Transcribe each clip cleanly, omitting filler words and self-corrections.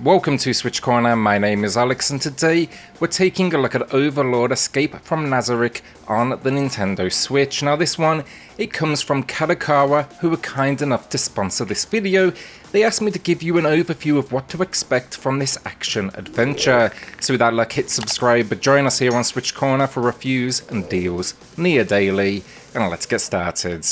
Welcome to SwitchCorner, my name is Alex and today we're taking a look at Overlord Escape from Nazarick on the Nintendo Switch. Now this one, it comes from Kadokawa, who were kind enough to sponsor this video. They asked me to give you an overview of what to expect from this action adventure. So with that luck, hit subscribe, but join us here on SwitchCorner for reviews and deals near daily, and let's get started.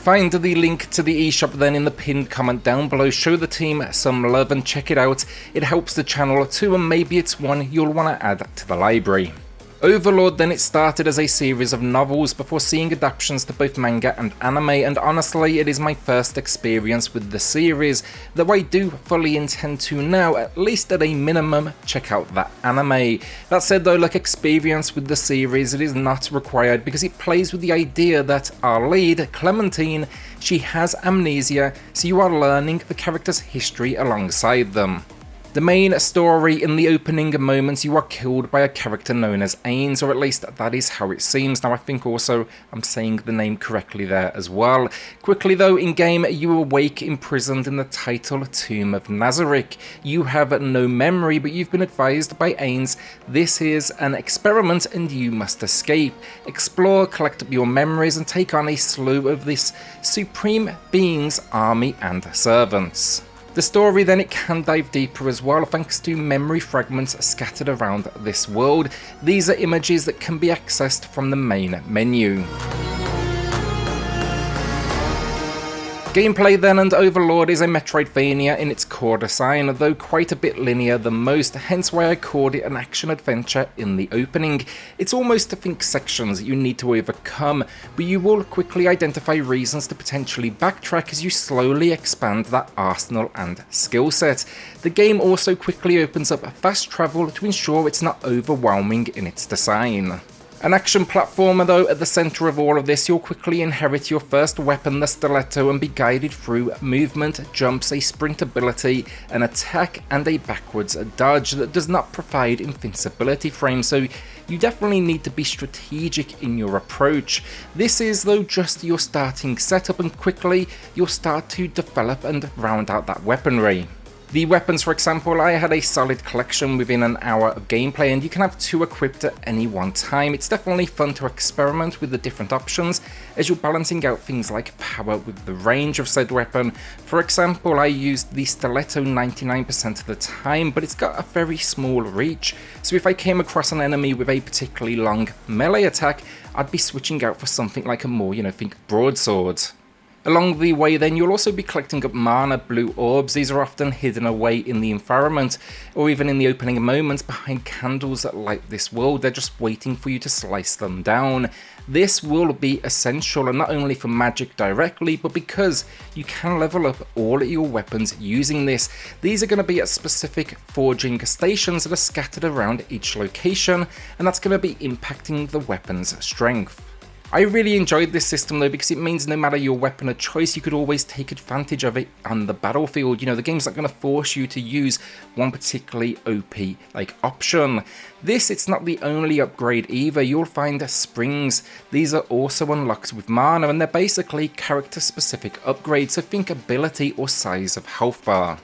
Find the link to the eShop then in the pinned comment down below, show the team some love and check it out. It helps the channel too, and maybe it's one you'll want to add to the library. Overlord then, it started as a series of novels before seeing adaptations to both manga and anime, and honestly it is my first experience with the series, though I do fully intend to now, at least at a minimum, check out that anime. That said though, like experience with the series, it is not required because it plays with the idea that our lead, Clementine, she has amnesia, so you are learning the character's history alongside them. The main story, in the opening moments, you are killed by a character known as Ains, or at least that is how it seems. Now I think also I'm saying the name correctly there as well. Quickly though, in game you awake imprisoned in the Untitled Tomb of Nazarick. You have no memory, but you've been advised by Ains this is an experiment and you must escape. Explore, collect up your memories and take on a slew of this supreme being's army and servants. The story then, it can dive deeper as well thanks to memory fragments scattered around this world. These are images that can be accessed from the main menu. Gameplay then, and Overlord is a Metroidvania in its core design, though quite a bit linear than most, hence why I called it an action-adventure in the opening. It's almost to think sections you need to overcome, but you will quickly identify reasons to potentially backtrack as you slowly expand that arsenal and skill set. The game also quickly opens up fast travel to ensure it's not overwhelming in its design. An action platformer though, at the centre of all of this, you'll quickly inherit your first weapon, the stiletto, and be guided through movement, jumps, a sprint ability, an attack, and a backwards dodge that does not provide invincibility frames, so you definitely need to be strategic in your approach. This is though just your starting setup, and quickly you'll start to develop and round out that weaponry. The weapons, for example, I had a solid collection within an hour of gameplay, and you can have 2 equipped at any one time. It's definitely fun to experiment with the different options as you're balancing out things like power with the range of said weapon. For example, I used the stiletto 99% of the time, but it's got a very small reach, so if I came across an enemy with a particularly long melee attack, I'd be switching out for something like a more, think broadsword. Along the way then, you'll also be collecting up mana blue orbs. These are often hidden away in the environment, or even in the opening moments behind candles that light this world. They're just waiting for you to slice them down. This will be essential, and not only for magic directly, but because you can level up all your weapons using this. These are going to be at specific forging stations that are scattered around each location, and that's going to be impacting the weapon's strength. I really enjoyed this system though, because it means no matter your weapon of choice, you could always take advantage of it on the battlefield. The game's not going to force you to use one particularly OP option. It's not the only upgrade either. You'll find springs. These are also unlocked with mana, and they're basically character specific upgrades, so think ability or size of health bar.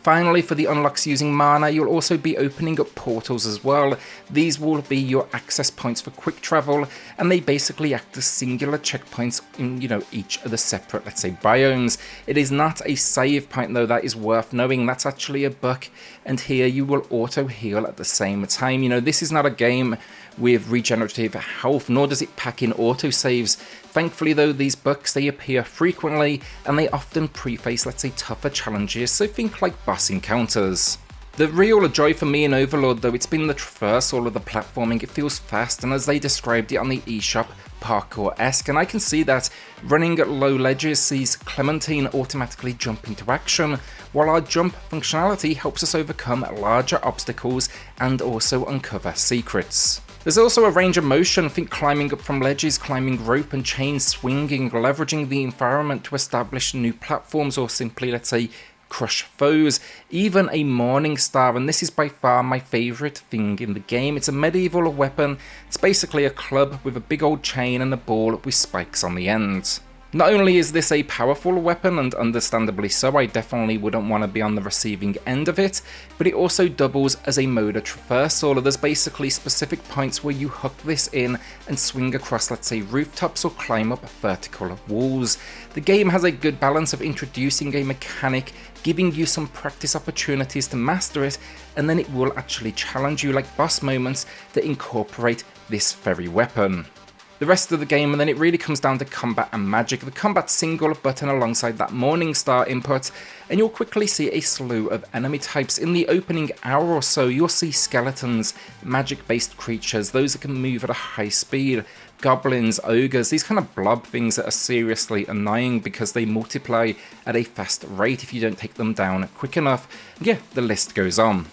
Finally, for the unlocks using mana, you'll also be opening up portals as well. These will be your access points for quick travel, and they basically act as singular checkpoints in, each of the separate, let's say, biomes. It is not a save point though, that is worth knowing. That's actually a bug, and here you will auto heal at the same time. This is not a game with regenerative health, nor does it pack in autosaves. Thankfully though, these bugs, they appear frequently, and they often preface, let's say, tougher challenges, so think like boss encounters. The real joy for me in Overlord though, it's been the traversal of the platforming. It feels fast, and as they described it on the eShop, parkour-esque, and I can see that running at low ledges sees Clementine automatically jump into action, while our jump functionality helps us overcome larger obstacles and also uncover secrets. There's also a range of motion, think climbing up from ledges, climbing rope and chains, swinging, leveraging the environment to establish new platforms, or simply, let's say, crush foes, even a morning star, and this is by far my favourite thing in the game. It's a medieval weapon. It's basically a club with a big old chain and a ball with spikes on the end. Not only is this a powerful weapon, and understandably so, I definitely wouldn't want to be on the receiving end of it, but it also doubles as a mode of traversal. There's basically specific points where you hook this in and swing across, let's say, rooftops or climb up vertical walls. The game has a good balance of introducing a mechanic, giving you some practice opportunities to master it, and then it will actually challenge you like boss moments that incorporate this very weapon. The rest of the game, and then it really comes down to combat and magic. The combat single button alongside that morning star input, and you'll quickly see a slew of enemy types. In the opening hour or so, you'll see skeletons, magic based creatures, those that can move at a high speed, goblins, ogres, these kind of blob things that are seriously annoying because they multiply at a fast rate if you don't take them down quick enough. Yeah, the list goes on.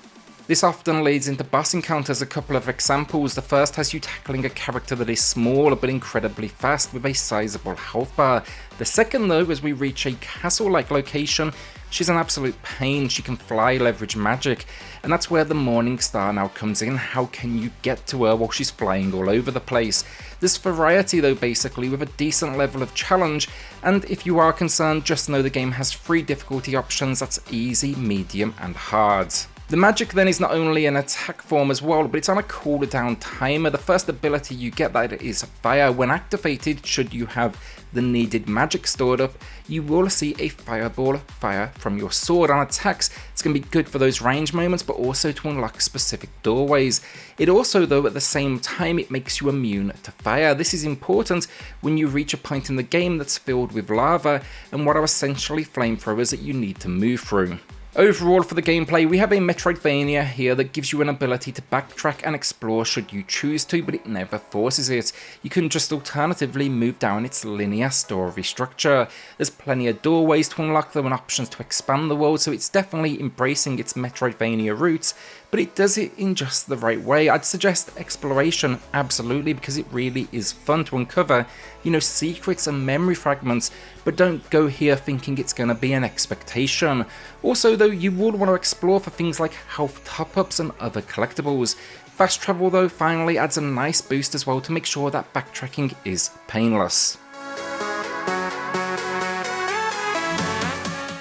This often leads into boss encounters. A couple of examples. The first has you tackling a character that is small but incredibly fast with a sizable health bar. The second though, as we reach a castle-like location, she's an absolute pain. She can fly, leverage magic, and that's where the morning star now comes in. How can you get to her while she's flying all over the place? There's variety though, basically, with a decent level of challenge, and if you are concerned, just know the game has 3 difficulty options. That's easy, medium and hard. The magic then is not only an attack form as well, but it's on a cooldown timer. The first ability you get that is fire. When activated, should you have the needed magic stored up, you will see a fireball fire from your sword on attacks. It's going to be good for those range moments, but also to unlock specific doorways. It also, though, at the same time, it makes you immune to fire. This is important when you reach a point in the game that's filled with lava and what are essentially flamethrowers that you need to move through. Overall, for the gameplay, we have a Metroidvania here that gives you an ability to backtrack and explore should you choose to, but it never forces it. You can just alternatively move down its linear story structure. There's plenty of doorways to unlock them and options to expand the world, so it's definitely embracing its Metroidvania roots, but it does it in just the right way. I'd suggest exploration, absolutely, because it really is fun to uncover, secrets and memory fragments, but don't go here thinking it's going to be an expectation. Also though, you would want to explore for things like health top-ups and other collectibles. Fast travel though finally adds a nice boost as well to make sure that backtracking is painless.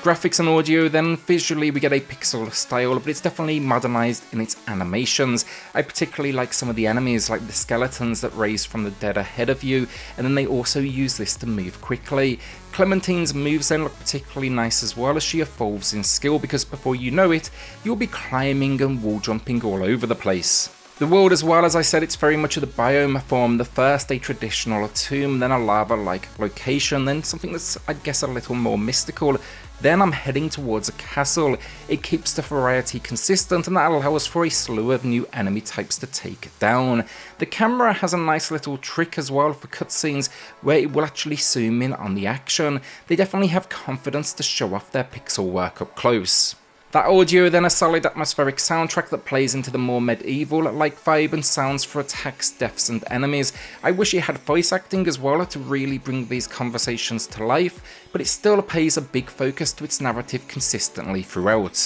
Graphics and audio then, visually we get a pixel style, but it's definitely modernised in its animations. I particularly like some of the enemies, like the skeletons that raise from the dead ahead of you, and then they also use this to move quickly. Clementine's moves then look particularly nice as well as she evolves in skill, because before you know it, you'll be climbing and wall jumping all over the place. The world as well, as I said, it's very much the biome form. The first a traditional tomb, then a lava-like location, then something that's, I guess, a little more mystical. Then I'm heading towards a castle. It keeps the variety consistent, and that allows for a slew of new enemy types to take down. The camera has a nice little trick as well for cutscenes where it will actually zoom in on the action. They definitely have confidence to show off their pixel work up close. That audio then a solid atmospheric soundtrack that plays into the more medieval-like vibe and sounds for attacks, deaths and enemies. I wish it had voice acting as well to really bring these conversations to life, but it still pays a big focus to its narrative consistently throughout.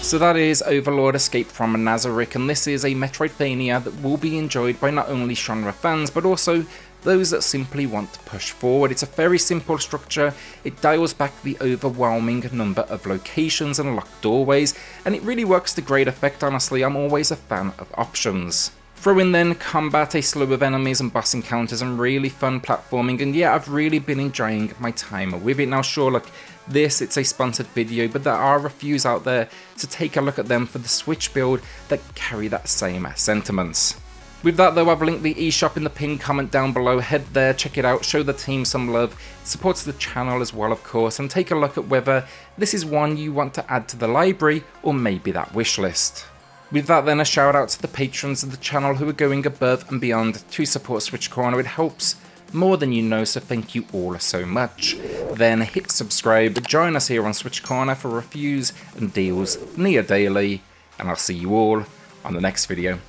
So that is Overlord Escape from Nazarick, and this is a Metroidvania that will be enjoyed by not only genre fans, but also those that simply want to push forward. It's a very simple structure, it dials back the overwhelming number of locations and locked doorways, and it really works to great effect. Honestly, I'm always a fan of options. Throw in then combat, a slew of enemies and boss encounters, and really fun platforming, and yeah, I've really been enjoying my time with it. Now sure, look, it's a sponsored video, but there are reviews out there, to take a look at them for the Switch build that carry that same sentiments. With that though, I've linked the eShop in the pinned comment down below. Head there, check it out, show the team some love, it supports the channel as well of course, and take a look at whether this is one you want to add to the library or maybe that wish list. With that then, a shout out to the patrons of the channel who are going above and beyond to support SwitchCorner. It helps more than you know, so thank you all so much. Then hit subscribe, join us here on SwitchCorner for reviews and deals near daily, and I'll see you all on the next video.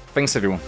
Thanks everyone.